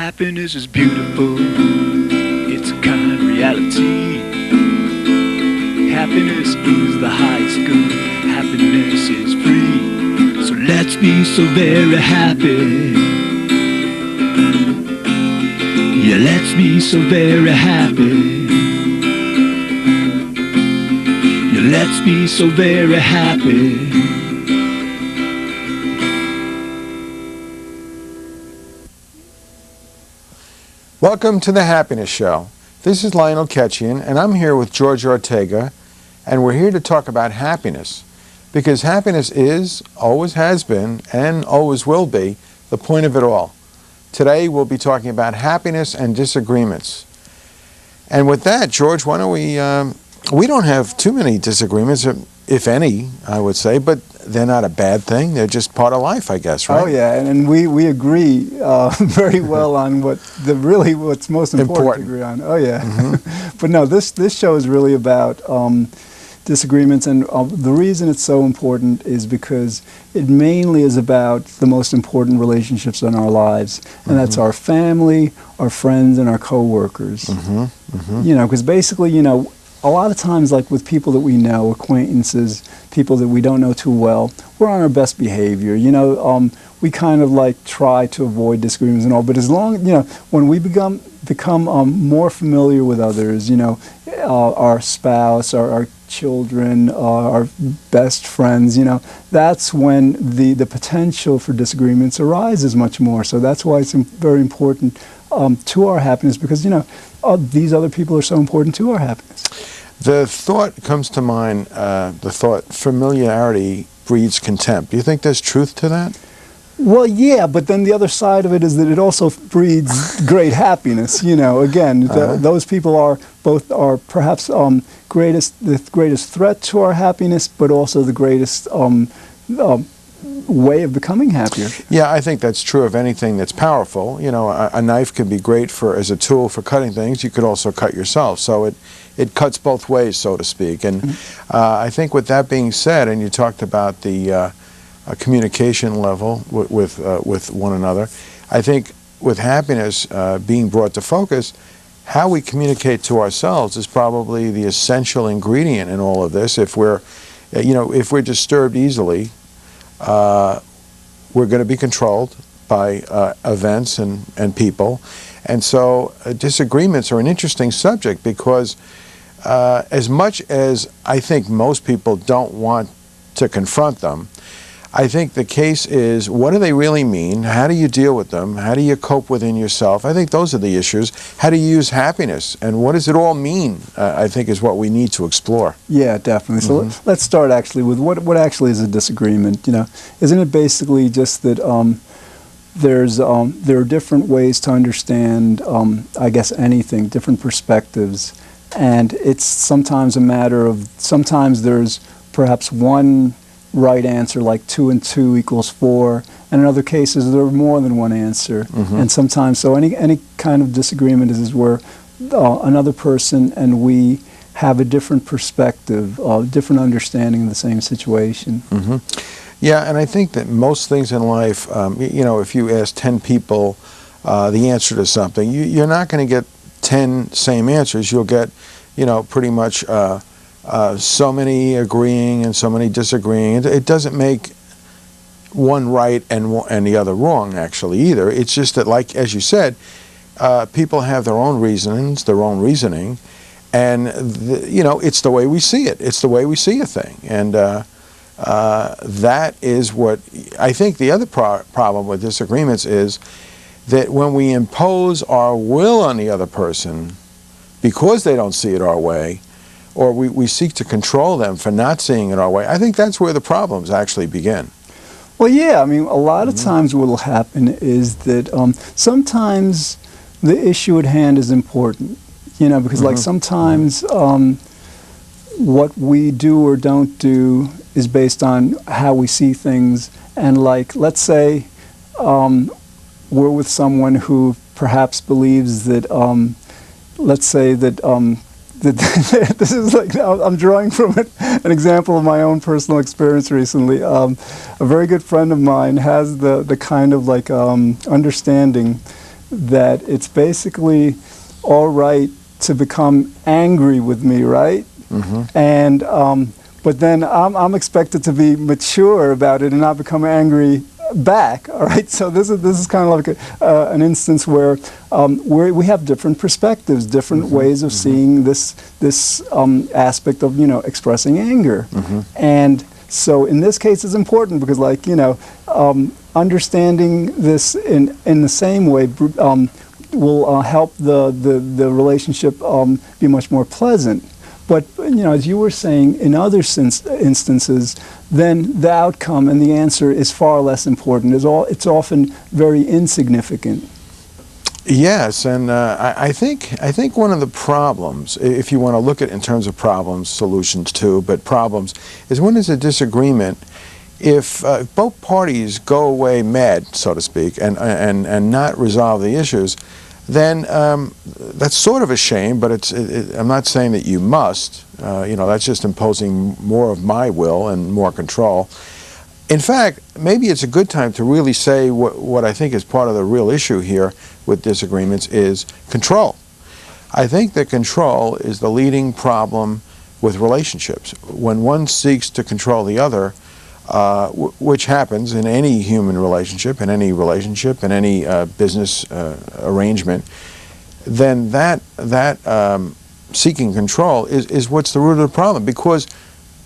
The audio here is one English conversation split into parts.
Happiness is beautiful, it's a kind reality. Happiness is the highest good, happiness is free. So let's be so very happy. Yeah, let's be so very happy. Yeah, let's be so very happy. Welcome to the Happiness Show. This is Lionel Ketchian, and I'm here with George Ortega, and we're here to talk about happiness, because happiness is, always has been, and always will be, the point of it all. Today we'll be talking about happiness and disagreements. And with that, George, why don't we don't have too many disagreements, if any, I would say, but they're not a bad thing. They're just part of life, I guess, right? Oh yeah, and we agree very well on what's most important to agree on. Oh yeah, but no, this show is really about disagreements, and the reason it's so important is because it mainly is about the most important relationships in our lives, and that's our family, our friends, and our coworkers. You know, because basically, you know, a lot of times, like with people that we know, acquaintances, people that we don't know too well, we're on our best behavior. You know, we kind of like try to avoid disagreements and all, but as long, you know, when we become more familiar with others, you know, our spouse, our children, our best friends, you know, that's when the potential for disagreements arises much more. So that's why it's very important to our happiness, because, you know, these other people are so important to our happiness. The thought comes to mind, the thought, familiarity breeds contempt. Do you think there's truth to that? Well, yeah, but then the other side of it is that it also breeds great happiness. You know, again, those people are perhaps the greatest threat to our happiness, but also the greatest way of becoming happier. Yeah, I think that's true of anything that's powerful. You know, a knife can be great as a tool for cutting things. You could also cut yourself, so it cuts both ways, so to speak. And I think with that being said, and you talked about the communication level with one another, I think with happiness being brought to focus, how we communicate to ourselves is probably the essential ingredient in all of this. If we're disturbed easily, we're going to be controlled by events and people. And so disagreements are an interesting subject, because as much as I think most people don't want to confront them, I think the case is, what do they really mean? How do you deal with them? How do you cope within yourself? I think those are the issues. How do you use happiness? And what does it all mean, I think, is what we need to explore. Yeah, definitely. So let's start actually with what actually is a disagreement. You know, isn't it basically just that there are different ways to understand, I guess, anything, different perspectives, and it's sometimes a matter of, sometimes there's perhaps one right answer, like 2 and 2 equals 4, and in other cases there are more than one answer. And sometimes, so any kind of disagreement is where another person and we have a different perspective, different understanding of the same situation. Yeah, and I think that most things in life, you know, if you ask 10 people the answer to something, you're not going to get 10 same answers. You'll get, you know, pretty much so many agreeing and so many disagreeing. It doesn't make one right and the other wrong, actually, either. It's just that, like, as you said, people have their own reasons, their own reasoning, and, you know, it's the way we see it. It's the way we see a thing. And that is what, I think the other problem with disagreements is that when we impose our will on the other person because they don't see it our way, or we seek to control them for not seeing it our way, I think that's where the problems actually begin. Well, yeah, I mean, a lot of times what will happen is that sometimes the issue at hand is important, you know, because like sometimes what we do or don't do is based on how we see things. And like, let's say we're with someone who perhaps believes that, let's say that this is like, I'm drawing from an example of my own personal experience recently. A very good friend of mine has the kind of like understanding that it's basically all right to become angry with me, right? And but then I'm expected to be mature about it and not become angry back. All right, so this is kind of like an instance where we have different perspectives, different ways of seeing this aspect of expressing anger, and so in this case it's important because understanding this in the same way will help the relationship be much more pleasant. But as you were saying, in other instances, then the outcome and the answer is far less important. It's often very insignificant. Yes, and I think one of the problems, if you want to look at it in terms of problems, solutions too, but problems, is when there's a disagreement. If both parties go away mad, so to speak, and not resolve the issues, then that's sort of a shame, but I'm not saying that you must. That's just imposing more of my will and more control. In fact, maybe it's a good time to really say what I think is part of the real issue here with disagreements is control. I think that control is the leading problem with relationships. When one seeks to control the other, which happens in any human relationship, in any business arrangement, then that seeking control is what's the root of the problem. Because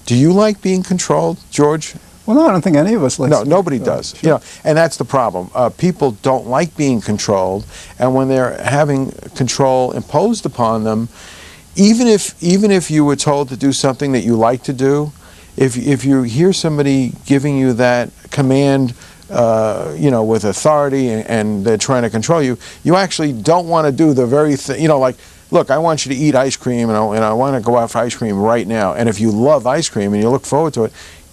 do you like being controlled, George? Well, no, I don't think any of us like. No, nobody does. Sure. And that's the problem. People don't like being controlled, and when they're having control imposed upon them, even if you were told to do something that you like to do, if you hear somebody giving you that command, with authority and they're trying to control you, you actually don't want to do the very thing. Like, look, I want you to eat ice cream, and I want to go out for ice cream right now. And if you love ice cream and you look forward to it,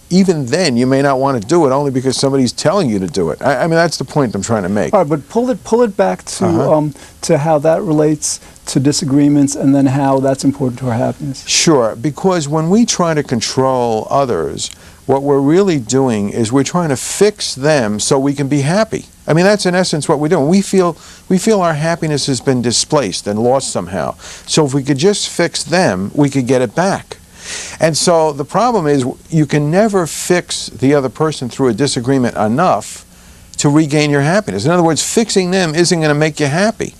even then you may not want to do it only because somebody's telling you to do it. I mean, that's the point I'm trying to make. All right, but pull it back to how that relates to disagreements, and then how that's important to our happiness. Sure, because when we try to control others, what we're really doing is we're trying to fix them so we can be happy. I mean, that's in essence what we're doing. We feel our happiness has been displaced and lost somehow. So if we could just fix them, we could get it back. And so the problem is you can never fix the other person through a disagreement enough to regain your happiness. In other words, fixing them isn't going to make you happy,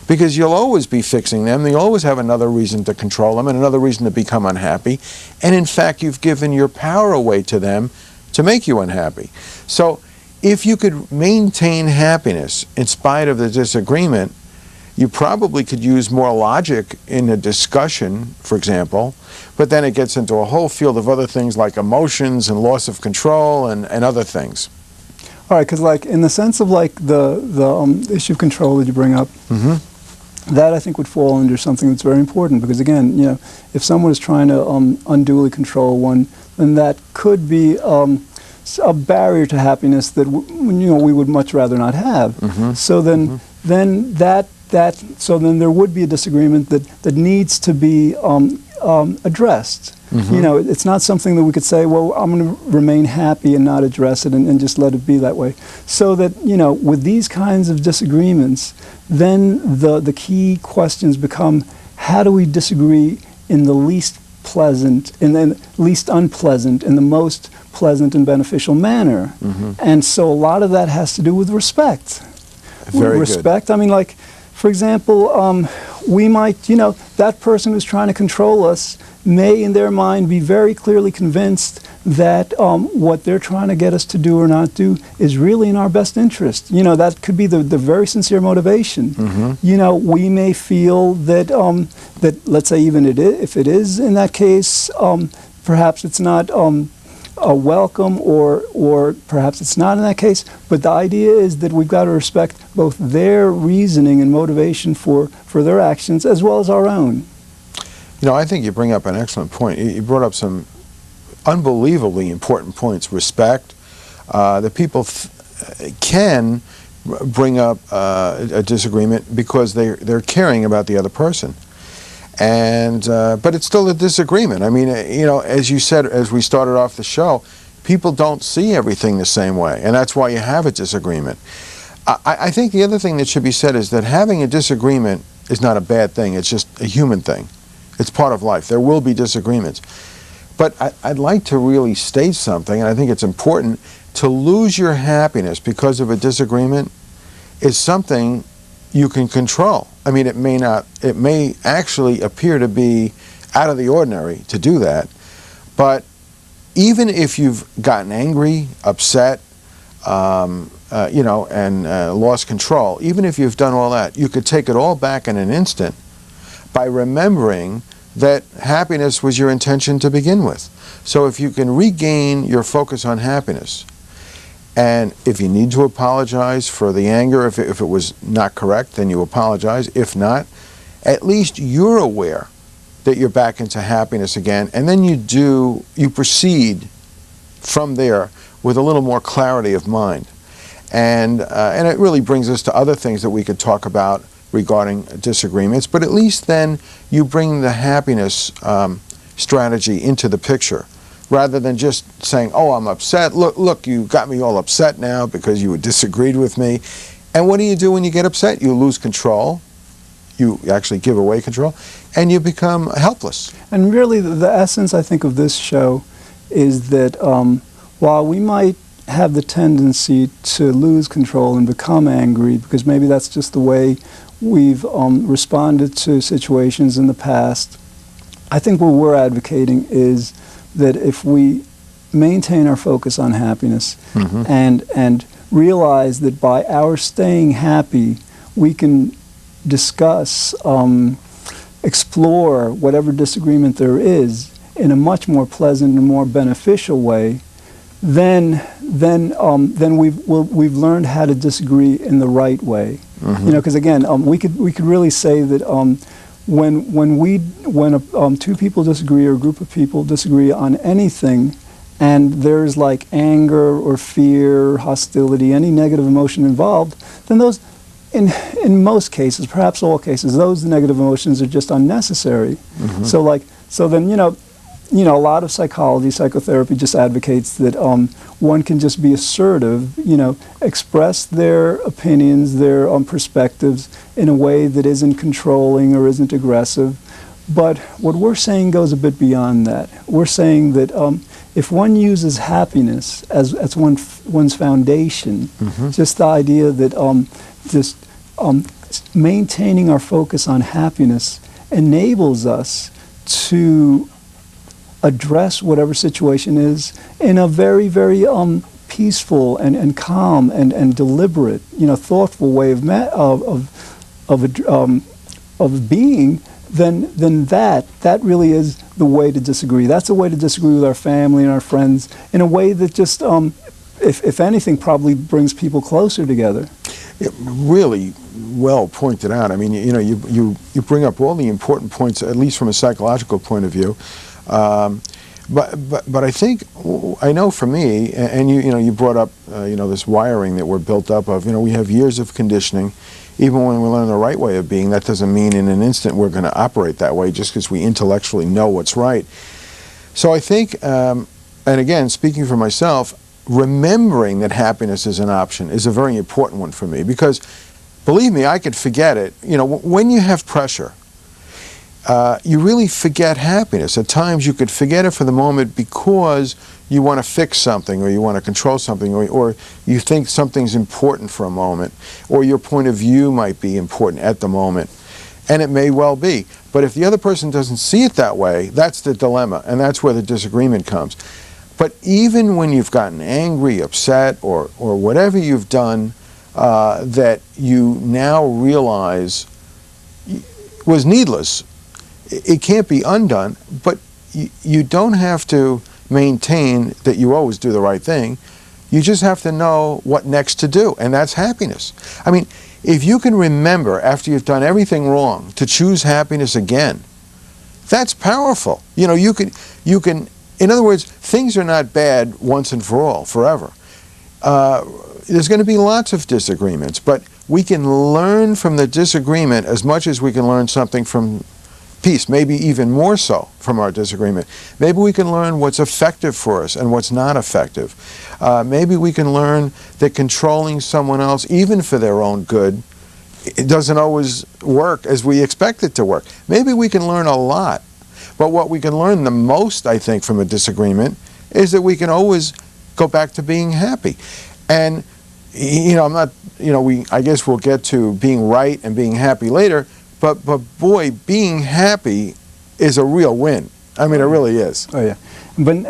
because you'll always be fixing them. You'll always have another reason to control them and another reason to become unhappy. And in fact, you've given your power away to them to make you unhappy. So if you could maintain happiness in spite of the disagreement, you probably could use more logic in a discussion, for example, but then it gets into a whole field of other things like emotions and loss of control and other things. All right, because in the sense of the issue of control that you bring up, that I think would fall under something that's very important, because again, if someone is trying to unduly control one, then that could be a barrier to happiness that we would much rather not have. So then there would be a disagreement that needs to be addressed. It's not something that we could say, well, I'm going to remain happy and not address it and just let it be that way. So that, with these kinds of disagreements, then the key questions become, how do we disagree in the least pleasant, in the least unpleasant, in the most pleasant and beneficial manner? And so a lot of that has to do with respect. Very respect, good. I mean, for example, we might, that person who's trying to control us may in their mind be very clearly convinced that what they're trying to get us to do or not do is really in our best interest. That could be the very sincere motivation. We may feel that, let's say even if it is in that case, perhaps it's not welcome, or perhaps it's not in that case, but the idea is that we've got to respect both their reasoning and motivation for their actions as well as our own. I think you bring up an excellent point. You brought up some unbelievably important points. Respect, that people can bring up a disagreement because they're caring about the other person. And but it's still a disagreement. I mean, as you said, as we started off the show, people don't see everything the same way, and that's why you have a disagreement. I think the other thing that should be said is that having a disagreement is not a bad thing. It's just a human thing. It's part of life. There will be disagreements. But I'd like to really state something, and I think it's important. To lose your happiness because of a disagreement is something you can control. I mean, it may actually appear to be out of the ordinary to do that, but even if you've gotten angry, upset, and lost control, even if you've done all that, you could take it all back in an instant by remembering that happiness was your intention to begin with. So if you can regain your focus on happiness, and if you need to apologize for the anger, if it was not correct, then you apologize. If not, at least you're aware that you're back into happiness again, and then you proceed from there with a little more clarity of mind. And it really brings us to other things that we could talk about regarding disagreements, but at least then you bring the happiness strategy into the picture, rather than just saying, oh, I'm upset, look, you got me all upset now because you disagreed with me. And what do you do when you get upset? You lose control, you actually give away control, and you become helpless. And really the essence, I think, of this show is that while we might have the tendency to lose control and become angry, because maybe that's just the way we've responded to situations in the past, I think what we're advocating is that if we maintain our focus on happiness and realize that by our staying happy, we can discuss, explore whatever disagreement there is in a much more pleasant and more beneficial way, then we've learned how to disagree in the right way. Because again, we could really say that when two people disagree or a group of people disagree on anything, and there's like anger or fear, so any negative emotion involved, then those, in most cases, perhaps all cases, those negative emotions are just unnecessary. So then a lot of psychotherapy just advocates that one can just be assertive, express their opinions, their perspectives in a way that isn't controlling or isn't aggressive. But what we're saying goes a bit beyond that. We're saying that if one uses happiness as one's foundation, just the idea that maintaining our focus on happiness enables us to address whatever situation is in a very, very peaceful and calm and deliberate, thoughtful way of being, then that really is the way to disagree. That's the way to disagree with our family and our friends in a way that just, if anything, probably brings people closer together. Really well pointed out. I mean, you bring up all the important points, at least from a psychological point of view. But I think, I know for me, and you brought up this wiring that we're built up of. We have years of conditioning. Even when we learn the right way of being, that doesn't mean in an instant we're going to operate that way just because we intellectually know what's right. So I think, and again, speaking for myself, remembering that happiness is an option is a very important one for me, because believe me, I could forget it. When you have pressure, you really forget happiness. At times you could forget it for the moment because you want to fix something, or you want to control something, or you think something's important for a moment, or your point of view might be important at the moment, and it may well be. But if the other person doesn't see it that way, that's the dilemma, and that's where the disagreement comes. But even when you've gotten angry, upset, or whatever you've done that you now realize was needless, it can't be undone, but you don't have to maintain that you always do the right thing. You just have to know what next to do, and that's happiness. I mean, if you can remember after you've done everything wrong to choose happiness again, that's powerful. You can. In other words, things are not bad once and for all, forever. There's going to be lots of disagreements, but we can learn from the disagreement as much as we can learn something from peace, maybe even more so from our disagreement. Maybe we can learn what's effective for us and what's not effective. Maybe we can learn that controlling someone else, even for their own good, it doesn't always work as we expect it to work. Maybe we can learn a lot. But what we can learn the most, I think, from a disagreement is that we can always go back to being happy. And, I'm not, I guess we'll get to being right and being happy later, but boy, being happy is a real win. I mean, it really is. Oh, yeah. And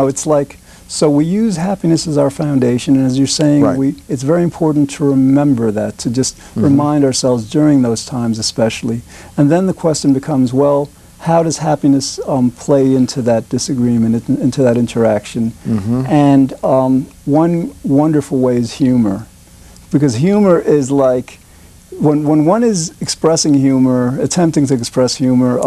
it's like, so we use happiness as our foundation, and as you're saying, Right. it's very important to remember that, to just remind ourselves during those times especially. And then the question becomes, well, how does happiness play into that disagreement, into that interaction? And one wonderful way is humor, because humor is like, when one is expressing humor, attempting to express humor,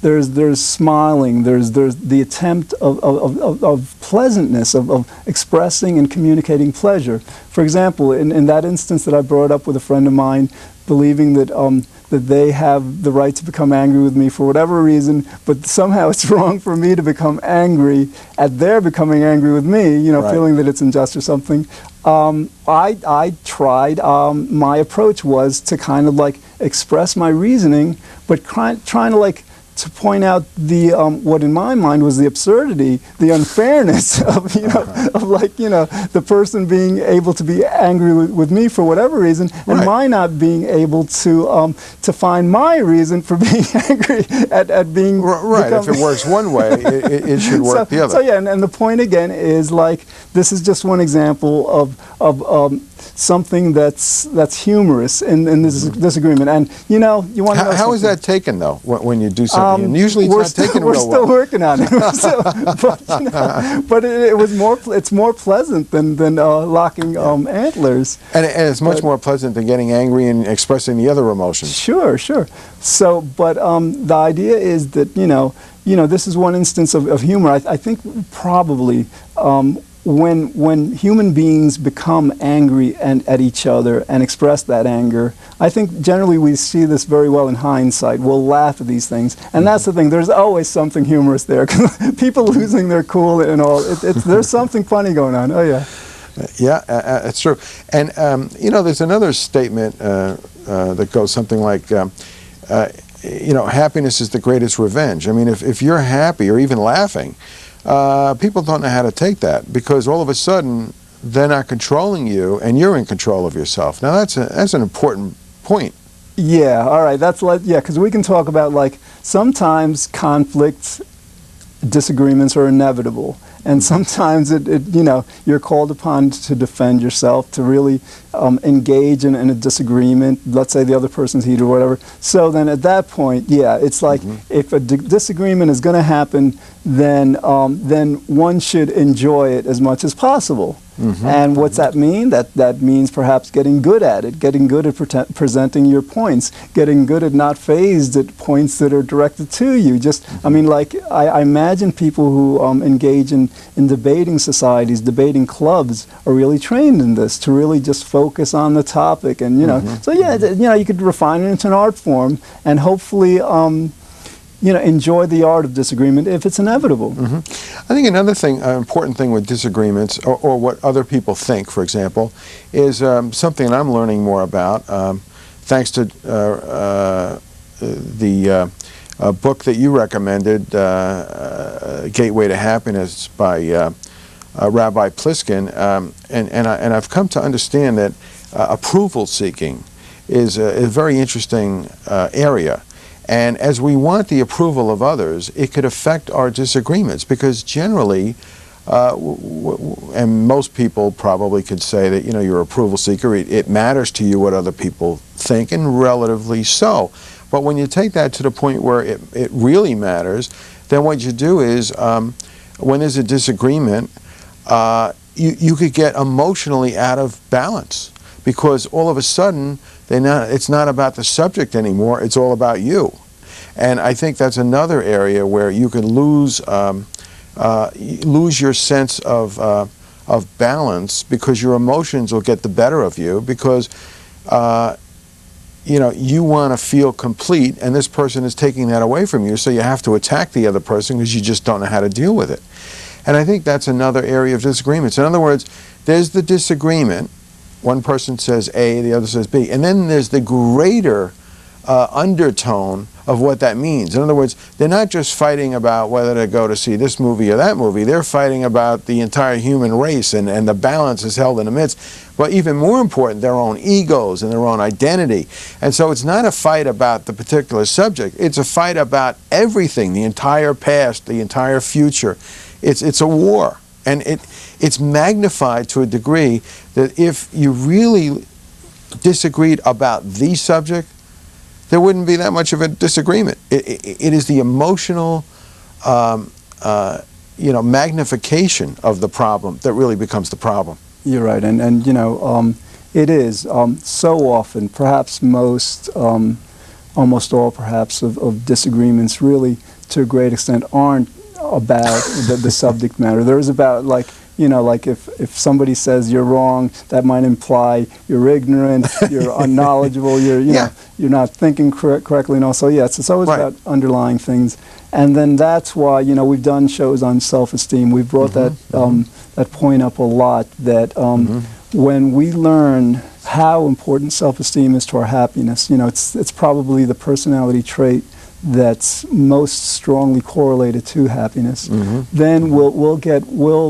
there's smiling, there's the attempt of pleasantness, of expressing and communicating pleasure. For example, in that instance that I brought up with a friend of mine, believing that that they have the right to become angry with me for whatever reason, but somehow it's wrong for me to become angry at their becoming angry with me, Right. feeling that it's unjust or something. I tried, my approach was to kind of like express my reasoning, but trying to like to point out the what in my mind was the absurdity, the unfairness of the person being able to be angry with me for whatever reason, and Right. my not being able to find my reason for being angry at being Right. If it works one way, it should work the other. So yeah, and the point again is like this is just one example of something that's humorous in this disagreement. And you want to know How is something? that taken though when you do something? And usually it's we're not taken we're real still well. working on it. But it was more. It's more pleasant than locking antlers. And it's much more pleasant than getting angry and expressing the other emotions. Sure. So, but the idea is that this is one instance of humor. I think probably when human beings become angry at each other and express that anger, I think generally we see this very well in hindsight. We'll laugh at these things, and that's the thing. There's always something humorous there. People losing their cool and all. There's something funny going on. Oh yeah. Yeah, it's true. And there's another statement that goes something like, happiness is the greatest revenge. I mean, if you're happy or even laughing, people don't know how to take that, because all of a sudden they're not controlling you and you're in control of yourself. Now that's an important point. Yeah. All right. Because we can talk about like sometimes conflicts, disagreements are inevitable. And sometimes you're called upon to defend yourself, to really engage in a disagreement. Let's say the other person's heated or whatever. So then at that point, yeah, it's like if a disagreement is going to happen, then one should enjoy it as much as possible. And what's that mean? That means perhaps getting good at it, getting good at presenting your points, getting good at not phased at points that are directed to you. I mean, like I imagine people who engage in debating societies, debating clubs, are really trained in this, to really just focus on the topic. And so yeah, you could refine it into an art form, and hopefully enjoy the art of disagreement if it's inevitable. I think another thing, important thing with disagreements, or what other people think, for example, is something that I'm learning more about, thanks to the book that you recommended, Gateway to Happiness by Rabbi Pliskin, and I've come to understand that approval seeking is a very interesting area. And as we want the approval of others, it could affect our disagreements, because generally, and most people probably could say that, you're an approval seeker, it matters to you what other people think, and relatively so. But when you take that to the point where it really matters, then what you do is, when there's a disagreement, you could get emotionally out of balance, because all of a sudden, it's not about the subject anymore, it's all about you. And I think that's another area where you can lose your sense of balance, because your emotions will get the better of you, because you want to feel complete, and this person is taking that away from you, so you have to attack the other person because you just don't know how to deal with it. And I think that's another area of disagreements. In other words, there's the disagreement. One person says A, the other says B. And then there's the greater undertone of what that means. In other words, they're not just fighting about whether to go to see this movie or that movie. They're fighting about the entire human race, and the balance is held in the midst. But even more important, their own egos and their own identity. And so it's not a fight about the particular subject. It's a fight about everything, the entire past, the entire future. It's a war. And it's magnified to a degree that if you really disagreed about the subject, there wouldn't be that much of a disagreement. It is the emotional, magnification of the problem that really becomes the problem. You're right, and it is so often, perhaps most, almost all, perhaps, of disagreements really, to a great extent, aren't about the subject matter. There is about, like if somebody says you're wrong, that might imply you're ignorant, you're unknowledgeable, you're not thinking correctly, and also, yes, it's always about underlying things. And then that's why, we've done shows on self-esteem. We've brought that point up a lot, that when we learn how important self-esteem is to our happiness, it's probably the personality trait that's most strongly correlated to happiness, then we'll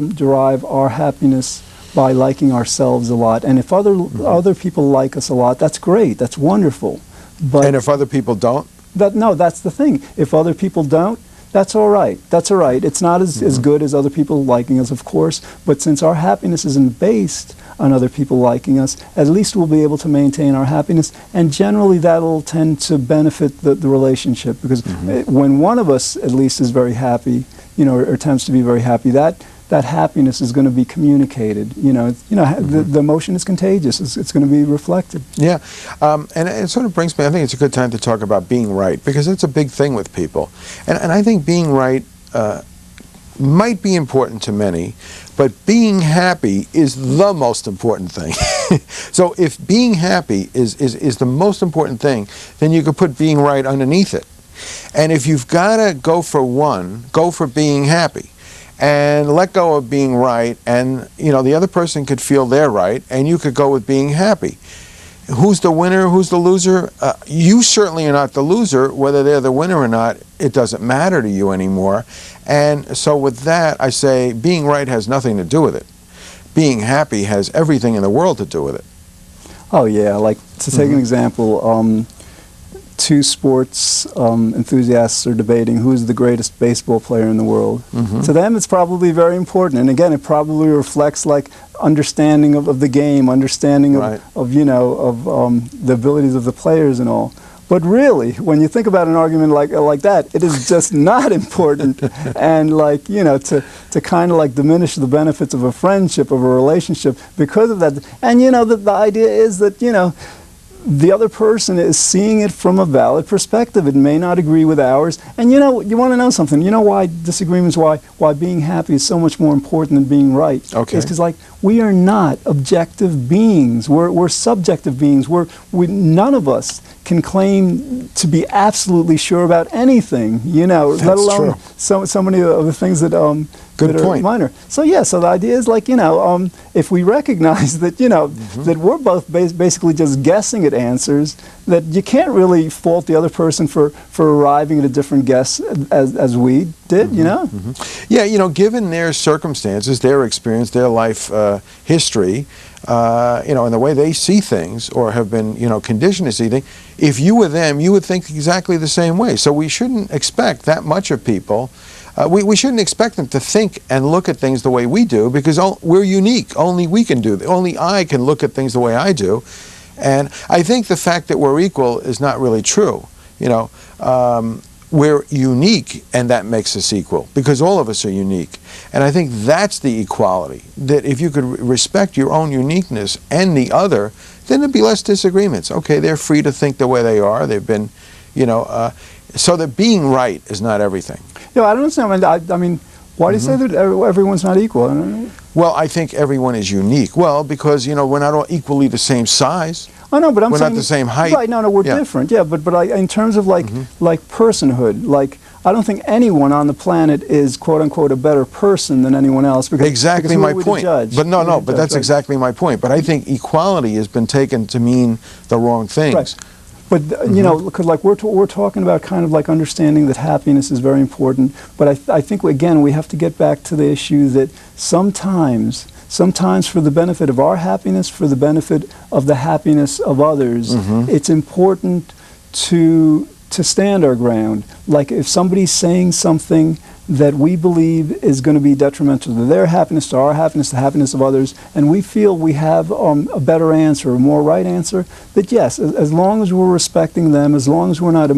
derive our happiness by liking ourselves a lot. And if other people like us a lot, that's great, that's wonderful. And if other people don't? That's the thing. If other people don't, that's all right. That's all right. It's not as good as other people liking us, of course, but since our happiness isn't based on other people liking us, at least we'll be able to maintain our happiness, and generally that'll tend to benefit the relationship, because when one of us at least is very happy, or attempts to be very happy, that happiness is going to be communicated. The emotion is contagious. It's going to be reflected. Yeah, and it sort of brings me, I think it's a good time to talk about being right, because it's a big thing with people. And I think being right might be important to many, but being happy is the most important thing. So if being happy is the most important thing, then you could put being right underneath it. And if you've got to go for one, go for being happy. And let go of being right, and the other person could feel they're right, and you could go with being happy. Who's the winner, who's the loser? You certainly are not the loser. Whether they're the winner or not, it doesn't matter to you anymore. And so with that, I say being right has nothing to do with it. Being happy has everything in the world to do with it. Oh yeah, like to take an example, two sports enthusiasts are debating who's the greatest baseball player in the world. To them, it's probably very important, and again, it probably reflects like understanding of the game, understanding of the abilities of the players and all. But really, when you think about an argument like that, it is just not important, and to kind of like diminish the benefits of a friendship, of a relationship because of that. And the idea is that the other person is seeing it from a valid perspective. It may not agree with ours. And you want to know something. You know why disagreements, why being happy is so much more important than being right? Okay. It's because we are not objective beings. We're subjective beings. None of us can claim to be absolutely sure about anything, let alone so many of the things that Good point. Are minor. So so the idea is if we recognize that that we're both basically just guessing at answers, that you can't really fault the other person for arriving at a different guess as we did. Yeah, given their circumstances, their experience, their life history, and the way they see things or have been conditioned to see things, if you were them, you would think exactly the same way. So we shouldn't expect that much of people. We shouldn't expect them to think and look at things the way we do, because we're unique. Only we can do that. Only I can look at things the way I do. And I think the fact that we're equal is not really true. We're unique, and that makes us equal, because all of us are unique. And I think that's the equality, that if you could respect your own uniqueness and the other, then there'd be less disagreements. Okay, they're free to think the way they are. They've been, so that being right is not everything. I don't understand. I mean, Why do you say that everyone's not equal? I don't know. Well, I think everyone is unique. Well, because, we're not all equally the same size. Oh no, but I'm we're saying not the same height. Right? No, we're different. Yeah, but in terms of like personhood, like I don't think anyone on the planet is quote unquote a better person than anyone else. Because exactly my point. But but that's exactly my point. But I think equality has been taken to mean the wrong things. Right. But because like we're talking about kind of like understanding that happiness is very important. But I think again we have to get back to the issue that sometimes for the benefit of our happiness, for the benefit of the happiness of others, it's important to stand our ground. Like if somebody's saying something that we believe is going to be detrimental to their happiness, to our happiness, the happiness of others, and we feel we have a better answer, a more right answer, that yes, as long as we're respecting them, as long as we're not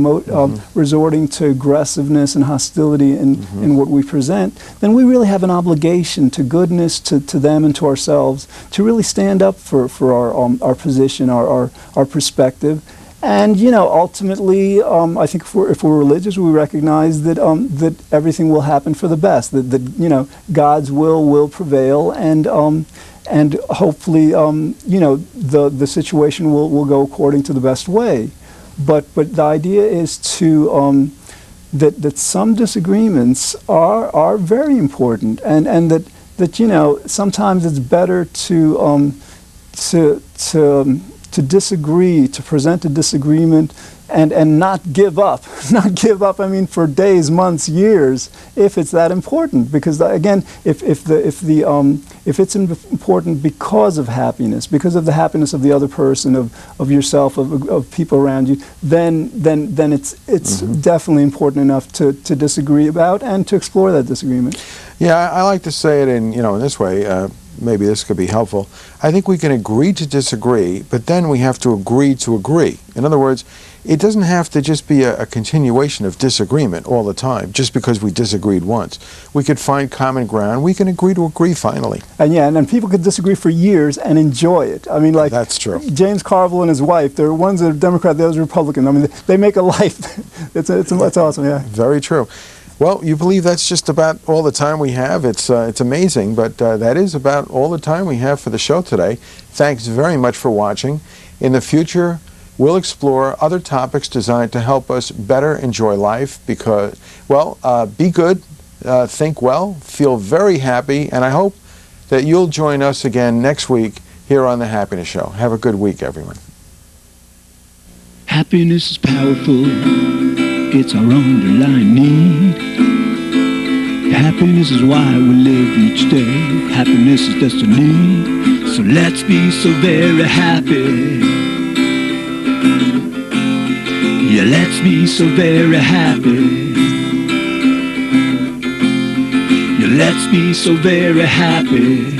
resorting to aggressiveness and hostility in what we present, then we really have an obligation to goodness, to them and to ourselves, to really stand up for our position, our perspective. And ultimately, I think if we're religious, we recognize that that everything will happen for the best. That God's will prevail, and hopefully, the situation will go according to the best way. But the idea is to that some disagreements are very important, and that sometimes it's better to disagree, to present a disagreement, and not give up. Not give up, I mean, for days, months, years, if it's that important. Because again, if it's important because of happiness, because of the happiness of the other person, of yourself, of people around you, then it's definitely important enough to disagree about and to explore that disagreement. Yeah, I like to say it in this way. Maybe this could be helpful. I think we can agree to disagree, but then we have to agree to agree. In other words, it doesn't have to just be a continuation of disagreement all the time, just because we disagreed once. We could find common ground. We can agree to agree finally. And and people could disagree for years and enjoy it. I mean, like that's true. James Carville and his wife, they're one's a Democrat, the other's a Republican. I mean, they make a life. It's awesome. Yeah. Very true. Well, you believe that's just about all the time we have. It's amazing, but that is about all the time we have for the show today. Thanks very much for watching. In the future, we'll explore other topics designed to help us better enjoy life because, be good, think well, feel very happy, and I hope that you'll join us again next week here on The Happiness Show. Have a good week, everyone. Happiness is powerful. It's our underlying need. Happiness is why we live each day. Happiness is destiny. So let's be so very happy. Yeah, let's be so very happy. Yeah, let's be so very happy.